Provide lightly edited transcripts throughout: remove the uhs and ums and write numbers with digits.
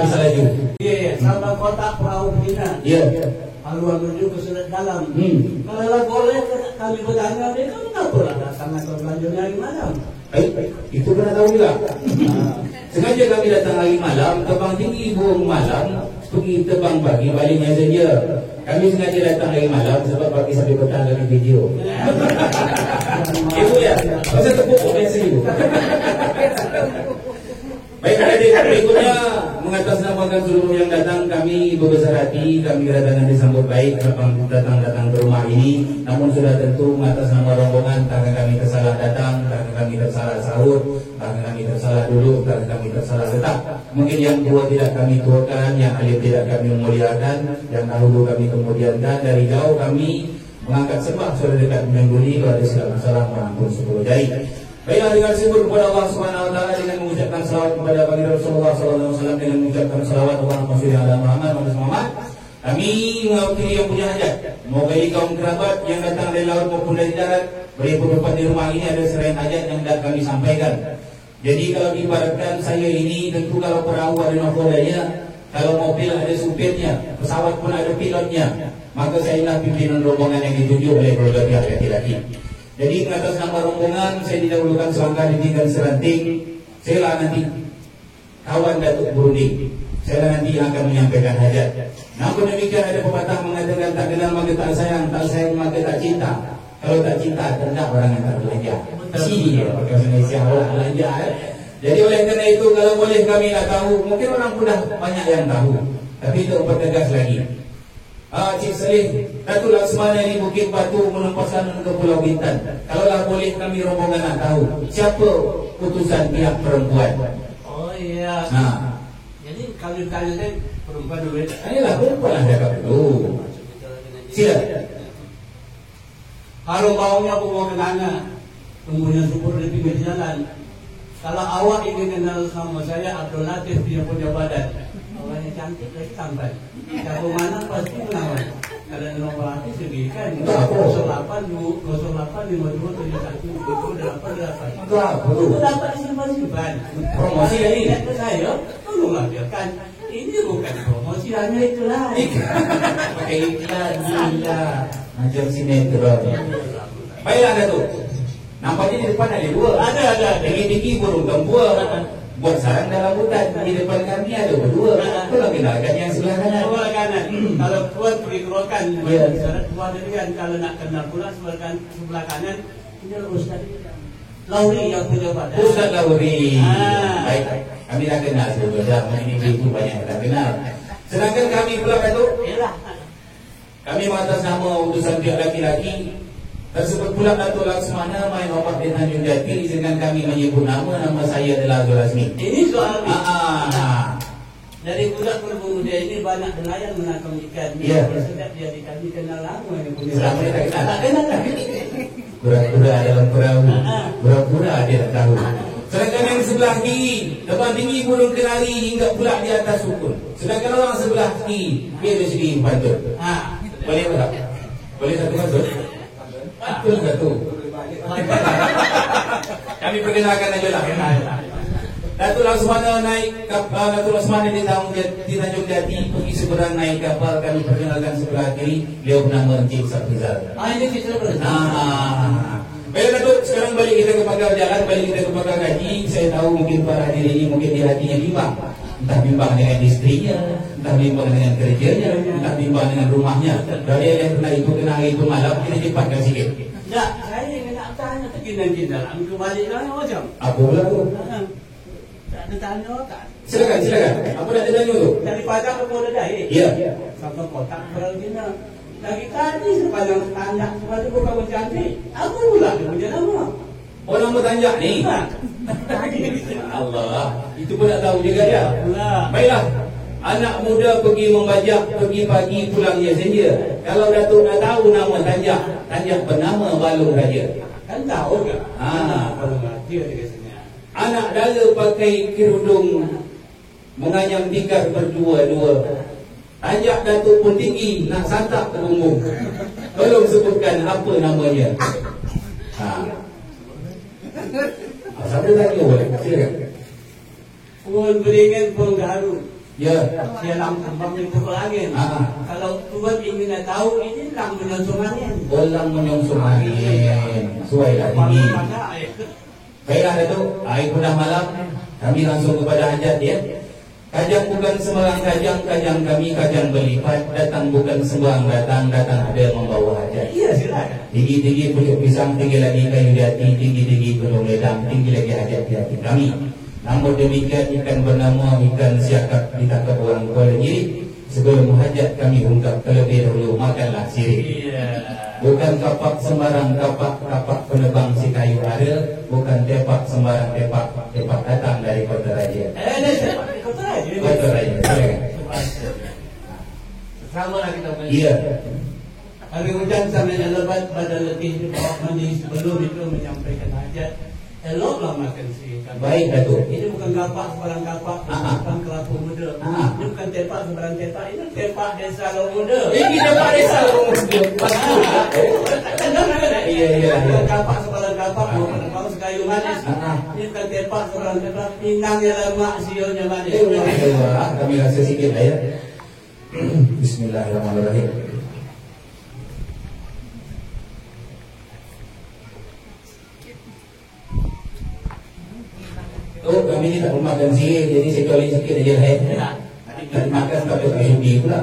Bisa laju. Ya, sampai kotak perahu Pina. Ya. Haluan menuju ke Selat Dalam. Kalau boleh kami bertanya, dia kan kenapa lah datang atau belanja hari malam? Itu pernah tahu juga. Sengaja kami datang hari malam, terbang tinggi burung malam, pergi terbang pagi, baliknya saja. Kami sengaja datang hari malam sebab pagi sampai petang kami video. Itu ya, pasal tepuk biasa itu. Baik, adik berikutnya mengatasnamakan seluruh yang datang, kami berbesar hati, kami kedatangan disambut baik datang ke rumah ini. Namun sudah tentu mengatas nama rombongan, takkan kami tersalah datang, takkan kami tersalah sahur, takkan kami tersalah duduk, takkan kami tersalah letak. Mungkin yang tua tidak kami tuakan, yang alim tidak kami muliakan, yang dahulu kami kemudiankan. Dari jauh kami mengangkat sembah sudah dekat mengguli, kalau ada silap masalah mengampun 10 jari. Baiklah, dengan syukur kepada Allah Subhanahu Wa Taala, dengan mengucapkan salawat kepada baginda Rasulullah Sallallahu Alaihi Wasallam, dengan mengucapkan salawat Allahumma sholli ala Muhammad, kami mewakili yang punya hajat, mewakili kaum kerabat yang datang dari laut maupun dari darat, bertempat di rumah ini ada serain hajat yang hendak kami sampaikan. Jadi kalau diibaratkan saya ini, tentu kalau perahu ada nakodanya, kalau mobil ada supirnya, pesawat pun ada pilotnya, maka saya inilah pimpinan rombongan yang ditunjuk oleh keluarga pihak laki-laki. Jadi atas nama rombongan saya didahulukan selangkah ditinggal seranting. Saya lah nanti kawan Datuk Berunding, saya lah nanti akan menyampaikan hajat. Namun demikian ada pepatah mengatakan tak kenal maka tak sayang, tak sayang maka tak cinta. Kalau tak cinta ternak orang yang tak belanja. Sini ya, pakai Indonesia orang belanja. Jadi oleh kerana itu kalau boleh kami nak tahu, mungkin orang pun dah banyak yang tahu, tapi itu pertegas lagi. Cik Salih, Datuk Laksmana di Bukit Batu menempaskan ke Pulau Bintan. Kalaulah boleh kami rombongan nak tahu siapa putusan pihak perempuan. Oh iya. Jadi kalau perempuan dulu. Ayolah, perempuan lah cakap dulu. Sila. Kalau baunya aku mau kenanya, kemudian syukur di pinggir jalan. Kalau awak ingin kenal sama saya, Abdul Latif dia punya badan. Orangnya cantik lagi sampai. Kalau mana pasti menawan. Kalau nomor hati segi kan 08 52 71 itu dapat disimpan. Promosi ini ke saya, tolonglah biarkan. Ini bukan promosi, hanya iklan. Pakai iklan gila macam sinetron. Baiklah Datuk, nampaknya di depan ada dua. Ada. Tinggi-tinggi burung gembua buat sarang dalam hutan. Di depan kami ada berdua. Kalau kenalkan yang sebelah kanan. Sebelah kanan. Kalau tuan pergi keluarkan, tuan dengan kalau nak kenal pula sebelah kanan. Ini Ustaz Lauri yang punya badan. Ustaz Lauri. Baik, kami dah kenal sebelumnya. Ini itu banyak yang dah kenal. Sedangkan kami pula Datuk, kami mengatas nama utusan pihak laki-laki. Tersebut pula Datuk Laksmana main obat di Tanjung Jati. Izinkan kami menyebut nama saya adalah Abdul Azmi. Ini soal dari budak pemuda ini banyak nelayan menangkap ikan. Setiap dia dikasih kenal lama ini punya. Selama dia tak kenal lah. Pura-pura dalam perahu, pura-pura dia tak tahu. Sedangkan yang sebelah kiri, terbang tinggi burung kenari hingga pula di atas sukun. Sedangkan orang sebelah kiri, dia dari segi pantun. Boleh tak? Boleh satu pantun? Betul satu. Kami perkenalkan aja lah. Datuk Laksmana naik kapal, Datuk Laksmana di Tanjung Jati pergi seberang naik kapal. Kami perkenalkan sebelah kiri, beliau bernama Encik Saprizal. Ini kita Baik Datuk, sekarang balik kita ke pagar jalan, balik kita ke pagar gaji. Saya tahu mungkin para hadir ini mungkin di hatinya bimbang. Entah bimbang dengan istrinya, entah bimbang dengan kerjanya, entah bimbang dengan rumahnya. Dari yang pernah ibu kena hari itu malam, kita cepatkan sikit. Tak, saya nak tanya terkina-kina dalam kembali dalam macam. Apa pula tu? Tak ada tanya tak. Silakan. Apa nak tanya tu? Dari padang ke Pulau Dai. Ya. Sampai kotak Peraltina. Lagi tadi sepanjang tanjak sebab bukan bercantik. Aku pula dia punya nama. Oh, nama tanjak ni? Allah, itu pun tak tahu juga dia. Baiklah, anak muda pergi membajak, pergi pagi pulangnya saja. Kalau Datuk nak tahu nama tanjak bernama Balung Raja. Kan tahu ke? Balung Raja dia katanya. Anak dala pakai kerudung menganyam tikar berdua-dua. Tanjak Datuk pun tinggi, nak santap ke bumbung. Tolong sebutkan apa namanya. Siapa tanya boleh? Silakan. Puan beringan penggaru. Ya. Dia lang tambang ni pukul angin. Kalau tuan ingin nak tahu, ini lang menyongsong angin. Orang menyongsong angin. Suailah tinggi. Baiklah Datuk, air dah malam. Kami langsung kepada hajat ya. Kajang bukan sembarang kajang kami kajang berlipat. Datang bukan sembarang datang ada membawa hajat. Iya silakan. Tinggi-tinggi pucuk pisang, tinggi lagi kayu di hati, tinggi-tinggi gunung ledang, tinggi lagi hajat di hati kami. Namun demikian ikan bernama ikan siakap ditangkap orang Kuala Giri. Sebelum hajat kami ungkap terlebih dahulu makanlah sirih. Bukan kapak sembarang kapak penebang si kayu ada. Bukan tepak sembarang tepak datang dari Kota Raja. Kota Raja. Kota Raja. Sama lah kita. Iya. Hari hujan sampai lebat pada letih di bawah mandi sebelum itu menyampaikan hajat. Eloklah makan si ikan. Baik Datuk. Ini bukan kapak sembarang kapak, bukan kelapa muda. Ini bukan tepak sembarang tepak, ini tepak desa Long Muda. Ini tepak desa Long Muda. Iya. Bukan kapak sembarang kapak, bukan kapak sekayu manis. Ini bukan tepak sembarang tepak, pinangnya lemak, sionya manis. Kami rasa sikit lah ya. Bismillahirrahmanirrahim. Oh, kami ni tak makan sihir, jadi saya jualin sikit aja lah. Tak makan takut tak sudi pula.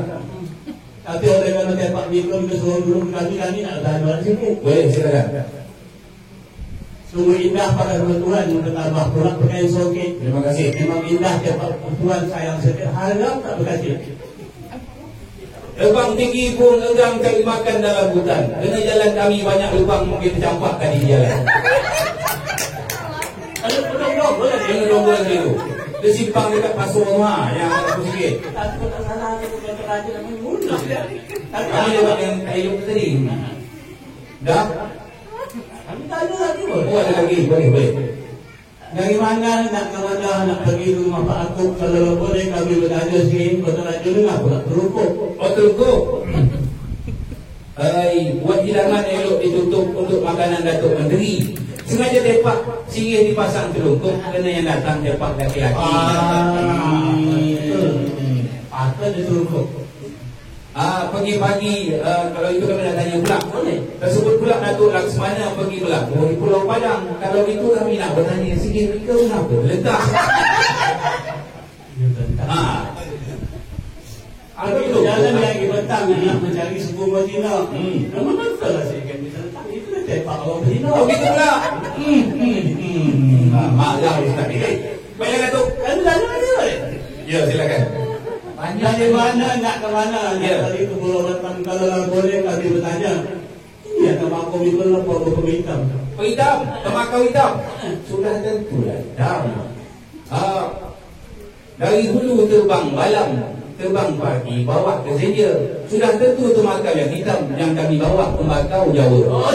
Tapi oleh kerana tepak mikro ke seluruh kami nak tahan jualan sikit. Boleh, silakan. Sungguh indah pada Tuhan bertambah pula pakaian sokit. Terima kasih. Memang indah tepak Tuhan sayang sikit. Harga tak berkasih. Lubang tinggi pun enggang cari makan dalam hutan. Kena jalan kami banyak lubang mungkin tercampakkan di jalan. Ada pedong boleh. Jangan nombor lagi tu. Dia simpang dekat pasar rumah yang aku sikit. Tapi tak salah ni bukan teraja namanya mudah. Kami dapat yang kayu tadi. Dah? Kami tak ada lagi boleh. Oh, ada lagi. Boleh. Dari mana nak ke mana nak pergi ke rumah Pak Akub. Kalau boleh kami bertanya sikit. Kota Raja dengar pula terukuk. Oh, terukuk. Buat hidangan elok ditutup untuk makanan Datuk Menteri. Sengaja tepak sihir dipasang terungkup. Kena yang datang tepak laki-laki. Apa dia terukuk? Pagi-pagi kalau itu kami nak tanya pula. Boleh. Tersebut pula Datuk Laksmana pergi berlaku di Pulau Padang. Kalau itu kami nak bertanya sihir itu kenapa? Letak. Aku itu jalan lagi petang nak mencari suku Madinah. Memang betul lah saya kan bisa letak. Itu dah tepak orang Madinah. Oh gitu pula. Malah Ustaz ini. Baiklah Datuk. Kan jalan lagi boleh? Ya silakan. Dari mana nak ke mana? Nak kali ke Pulau Batam. Kalau boleh kami bertanya. Ini ada makam itu lah Pulau Hitam. Hitam, Temakau hitam. Sudah tentulah hitam. Dari hulu terbang malam, terbang pagi, bawa ke senja. Sudah tentu Temakau yang hitam yang kami bawa Temakau Jawa.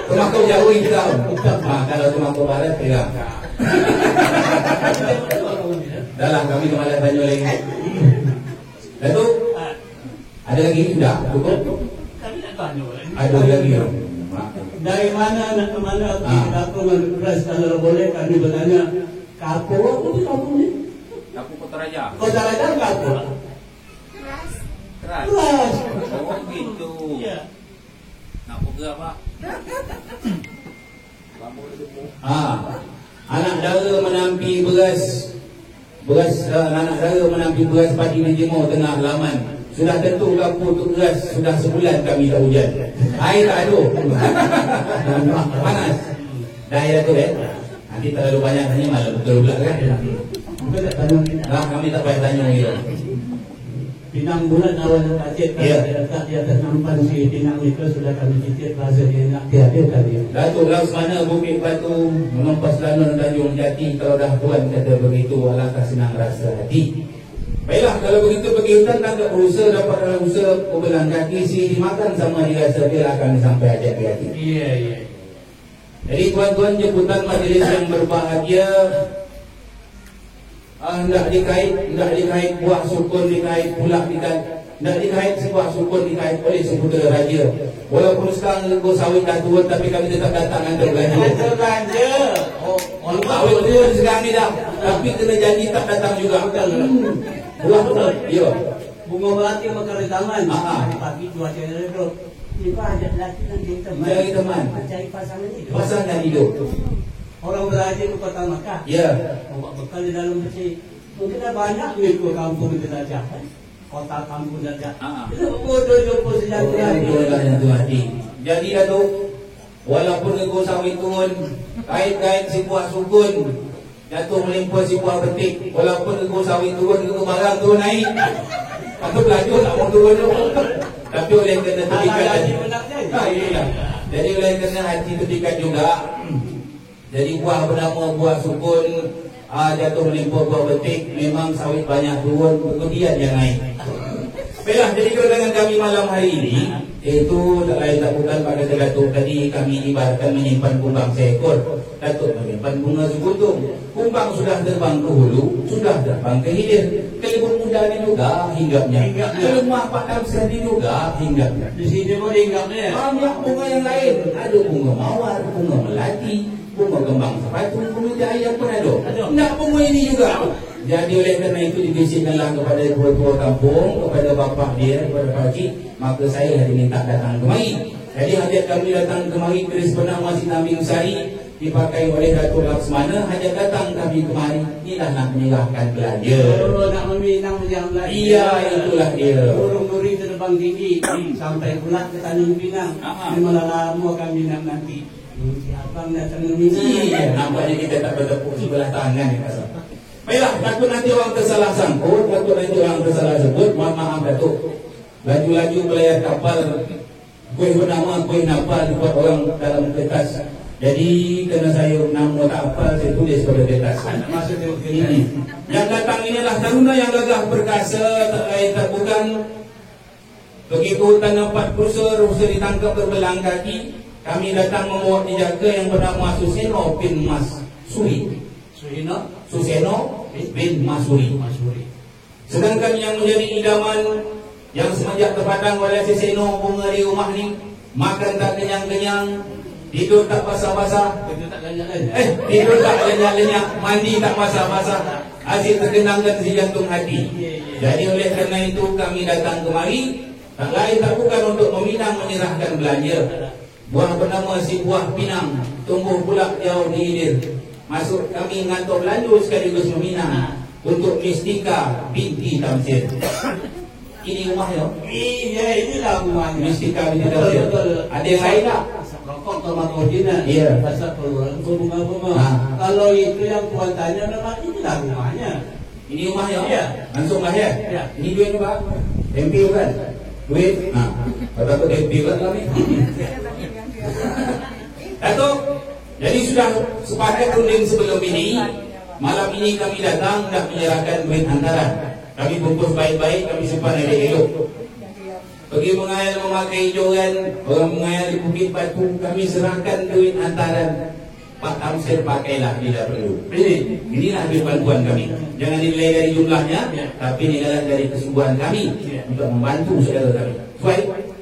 Temakau Jawa hitam. Kalau Temakau Barat terang. Dalam kami kemarin tanya lagi. Datuk, ada lagi sudah? Cukup? Kami nak tanya boleh. Ada lagi. Dari mana nak ke mana? Aku beras kalau boleh kami bertanya. Kapur apa ni kapur ni? Kapur Kota Raja. Kota Raja kapur. Keras. Keras. Oh gitu. Ya. Nak pergi apa? Anak dara menampi beras anak dara menampi beras padi menjemur tengah halaman. Sudah tentu kapur untuk beras sudah sebulan kami tak hujan. Air tak ada. Panas. Dah air tu nanti terlalu banyak tanya malah betul pula kan. Kami tak payah tanya dia. Pinang bulan awal kajet letak di atas nampan si pinang itu sudah kami cicit rasa dia nak tiada tadi. Datuk Laksmana Bukit Batu mengempas lanun Tanjung Jati. Kalau dah tuan kata begitu alangkah senang rasa hati. Baiklah kalau begitu pergi hutan tak berusaha dapat dalam usaha pebelang kaki si dimakan sama dirasa dia akan sampai hajat di hati. Iya. Jadi tuan-tuan jemputan majlis yang berbahagia. Hendak dikait buah sukun dikait pula hendak dikait sebuah sukun dikait oleh seputera raja. Walaupun sekarang lego sawit dah tua tapi kami tetap datang antar belanja. Antar belanja. Sawit tua sekarang ni dah. Tapi kena janji tak datang juga. Buah betul. Ya. Bunga melati mekar di taman. Ah. Pagi cuaca redup. Tiba ada lelaki nak cari teman. Cari teman. Cari pasangan hidup. Pasangan hidup. Orang beraja ke kota Makkah. Ya. Bawa bekal di dalam peti. Mungkin ada banyak duit ke kampung jelajah kan. Kota kampung jelajah. Itu bodoh jumpa sejahtera. Itulah yang tu hati. Jadi Datuk, walaupun ego sawit turun, kait-kait si buah sukun, jatuh melimpah si buah betik, walaupun ego sawit turun, ego barang turun naik. Aku belajar tak mau turun tu. Tapi oleh kena terpikat. Iyalah. Jadi oleh kena hati terpikat juga. Jadi buah bernama buah sukun, jatuh melimpah buah betik, memang sawit banyak turun, kemudian yang naik. Baiklah, jadi kedatangan kami malam hari ini itu tak lain tak bukan pada Datuk tadi kami ibaratkan menyimpan kumbang seekor. Datuk menyimpan bunga sekutung. Kumbang sudah terbang ke hulu, sudah terbang ke hilir. Kelebur muda ni juga hinggapnya. Kelemah padam sekali juga hinggapnya. Di sini pun hinggapnya. Banyak bunga yang lain. Ada bunga mawar, bunga melati, bunga kembang sepatu, bunga jaya pun ada. Nak bunga ini juga. Jadi oleh kerana itu dibisikkanlah kepada tua-tua kampung, kepada bapa dia, kepada pakcik, maka saya hari ini tak datang kemari. Jadi hajat kami datang kemari keris bernama Sinambing Sari dipakai oleh Datuk Laksmana. Hajat datang kami kemari inilah nak menyerahkan belanja. Oh, nak meminang yang lain. Iya, itulah dia. Burung-burung terbang tinggi sampai pula ke Tanjung Pinang. Memang lama kami nak nanti. Si abang datang meminang. Iya, nampaknya kita tak bertepuk sebelah tangan ya, Pak. Baiklah, takut nanti orang tersalah sangkut, takut nanti orang tersalah sebut. Mohon maaf Datuk. Laju-laju belayar kapal, kuih bernama kuih napal dibuat orang dalam kertas. Jadi kerana saya nama tak hafal, saya tulis pada kertas. Maksud dia Ini yang datang inilah taruna yang gagah perkasa, tak lain tak bukan. Begitu hutan 4 rusa ditangkap berbelang kaki. Kami datang membawa dijaga yang bernama Suseno bin Mas Suri. Suseno bin Masuri. Sedangkan yang menjadi idaman yang semenjak terpadang oleh Suseno bunga di rumah ni, makan tak kenyang-kenyang, tidur tak basah-basah, tidur tak lenyak-lenyak, mandi tak basah-basah, asyik terkenangkan si jantung hati. Jadi oleh kerana itu kami datang kemari, tak lain tak bukan untuk meminang menyerahkan belanja. Buah bernama si buah pinang, tumbuh pula jauh di hilir. Masuk kami ngantor belanja sekaligus meminang untuk Mistika binti Tamsir. Ini rumahnya. Iya, inilah rumahnya. Mistika binti Tamsir. Ada yang lain tak? Rokok sama kodina. Iya. Pasal peluang bunga-bunga. Kalau itu yang tuan tanya, memang inilah rumahnya. Ini rumahnya. Iya. Langsunglah ya. Iya. Ini duit apa? MP kan? Duit. Kalau takut MP kan kami. Datuk, jadi sudah sepakat runding sebelum ini. Malam ini kami datang nak menyerahkan duit hantaran. Kami bungkus baik-baik, kami simpan elok-elok. Pergi mengayal memakai joran, orang mengayal di Bukit Batu, kami serahkan duit hantaran. Pak Tamsir pakailah, tidak perlu. Inilah duit bantuan kami. Jangan dinilai dari jumlahnya, tapi nilai dari kesungguhan kami untuk membantu saudara kami.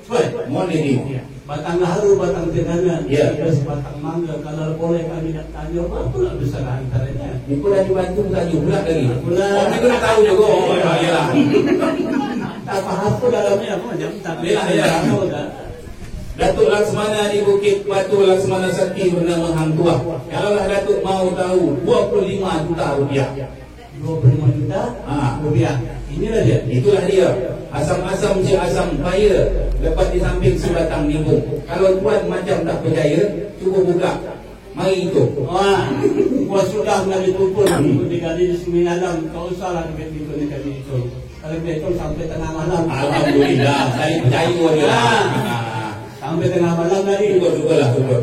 Suai, mohon diri. Batang haru, batang tenana, Ya. batang mangga. Kalau boleh kami nak tanya, apa lah besar antaranya? Ini pun dah dibantu tanya pula lagi. Pula. Orang ni kena tahu juga. Oh, iyalah. Tak faham pun dalamnya apa macam tak Yalah, ya. tahu dah. Datuk Laksmana di Bukit Batu Laksmana Sakti bernama Hang Tuah. Kalaulah Datuk mau tahu, 25 juta rupiah. 25 juta rupiah. Inilah dia. Itulah dia. Asam-asam si asam paya lepas di samping si batang nimbung. Kalau tuan macam tak percaya, cuba buka. Mari itu. Gua sudah mengambil kumpul dikali di Seminalam. Kau usahlah dikali itu. Kalau betul sampai tengah malam. Alhamdulillah, saya percaya dia. Sampai tengah malam tadi. Syukur-syukurlah, syukur.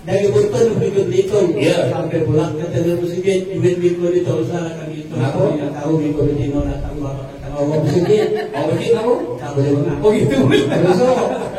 Dari Bunton berhitung-hitung. Ya. Sampai pulang ke Telur Mesjid. Duit-duit itu tak usahlah kami itu. Kenapa? Yang tahu Miko Betino datang bapak datang awal Mesjid. Awal Mesjid kamu? Tak boleh mengaku. Oh gitu. Besok.